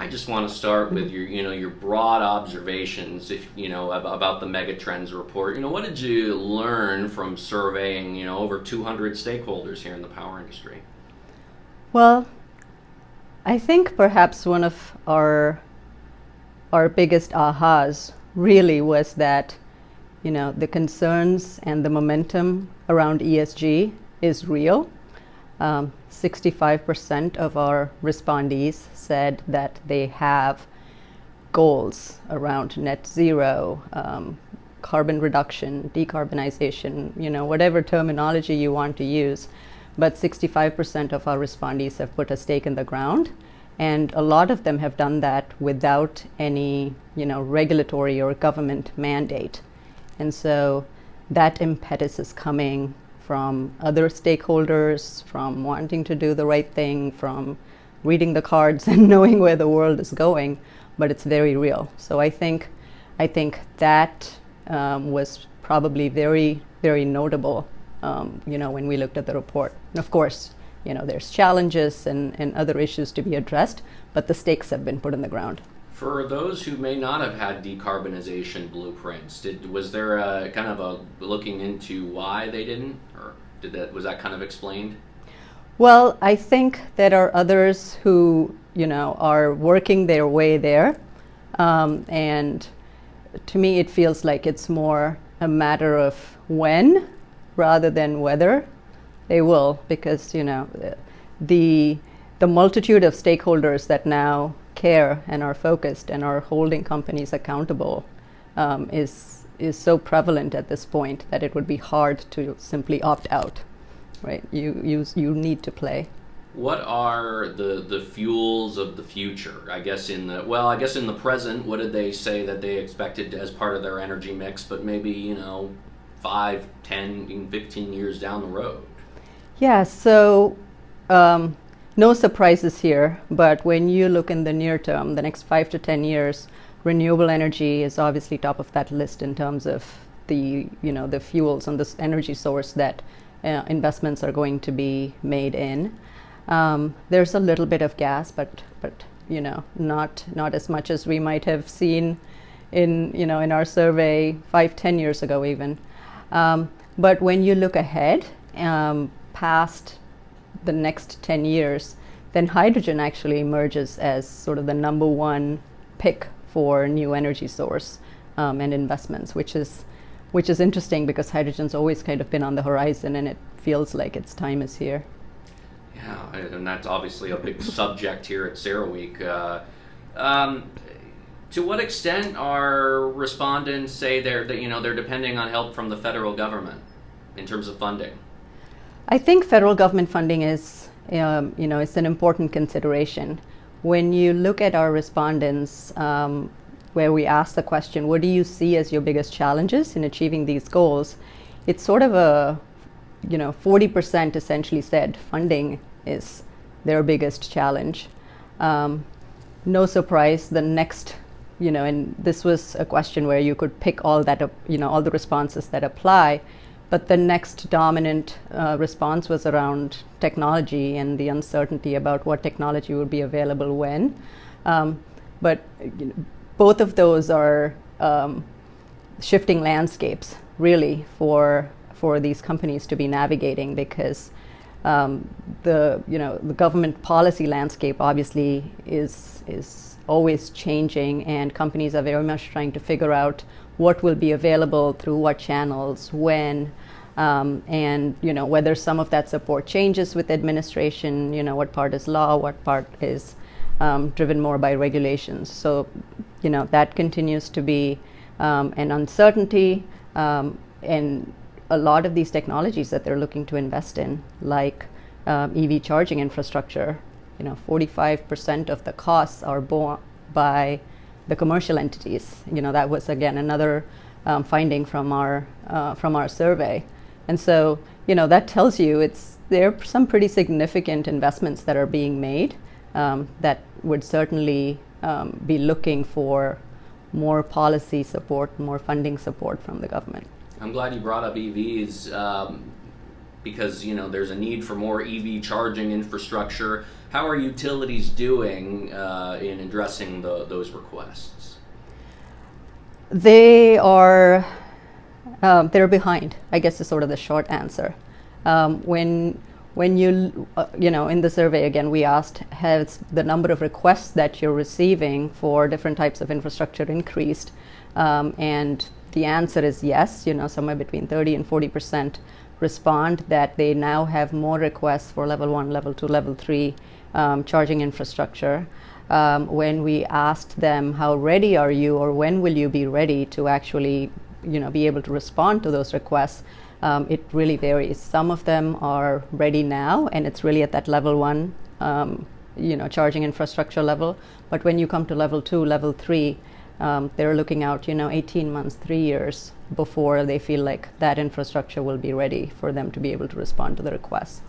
I just want to start with your broad observations, if about the Megatrends report. What did you learn from surveying, over 200 stakeholders here in the power industry? Well, I think perhaps one of our biggest ahas really was that, the concerns and the momentum around ESG is real. 65% of our respondees said that they have goals around net zero, carbon reduction, decarbonization, whatever terminology you want to use. But 65% of our respondees have put a stake in the ground. And a lot of them have done that without any, regulatory or government mandate. And so that impetus is coming from other stakeholders, from wanting to do the right thing, from reading the cards and knowing where the world is going, but it's very real. So I think that was probably very, very notable, when we looked at the report. And of course, there's challenges and other issues to be addressed, but the stakes have been put in the ground. For those who may not have had decarbonization blueprints, was there a kind of a looking into why they didn't, or was that kind of explained? Well, I think there are others who, are working their way there, and to me it feels like it's more a matter of when rather than whether they will, because the multitude of stakeholders that now care and are focused and are holding companies accountable is so prevalent at this point that it would be hard to simply opt out, right? You need to play. What are the fuels of the future? I guess in the present, what did they say that they expected as part of their energy mix, but maybe 5, 10, even 15 years down the road? Yeah, so no surprises here, but when you look in the near term, the next 5 to 10 years, renewable energy is obviously top of that list in terms of the fuels and this energy source that investments are going to be made in. There's a little bit of gas, but not as much as we might have seen in our survey 5-10 years ago even. But when you look ahead past the next 10 years, then hydrogen actually emerges as sort of the number one pick for new energy source and investments, which is interesting because hydrogen's always kind of been on the horizon, and it feels like its time is here. Yeah, and that's obviously a big subject here at CERAWeek. To what extent are respondents say they're depending on help from the federal government in terms of funding? I think federal government funding is, it's an important consideration. When you look at our respondents, where we ask the question, what do you see as your biggest challenges in achieving these goals? It's sort of a, 40% essentially said funding is their biggest challenge. No surprise, the next, and this was a question where you could pick all that up, all the responses that apply. But the next dominant response was around technology and the uncertainty about what technology would be available when. But both of those are shifting landscapes, really, for these companies to be navigating, because the government policy landscape obviously is always changing, and companies are very much trying to figure out what will be available through what channels, when, and whether some of that support changes with administration, what part is law, what part is driven more by regulations. So that continues to be an uncertainty, and a lot of these technologies that they're looking to invest in, like EV charging infrastructure, 45% of the costs are borne by the commercial entities. That was again another finding from our survey, and so that tells you there are some pretty significant investments that are being made that would certainly be looking for more policy support, more funding support from the government. I'm glad you brought up EVs because there's a need for more EV charging infrastructure. how are utilities doing in addressing those requests? They are they're behind, I guess, is sort of the short answer. When you in the survey again, we asked, has the number of requests that you're receiving for different types of infrastructure increased? And the answer is yes. Somewhere between 30 and 40% respond that they now have more requests for level 1, level 2, level 3 charging infrastructure. When we asked them, how ready are you, or when will you be ready to actually be able to respond to those requests, it really varies. Some of them are ready now, and it's really at that level 1 charging infrastructure level. But when you come to level 2, level 3, they're looking out 18 months, 3 years before they feel like that infrastructure will be ready for them to be able to respond to the requests.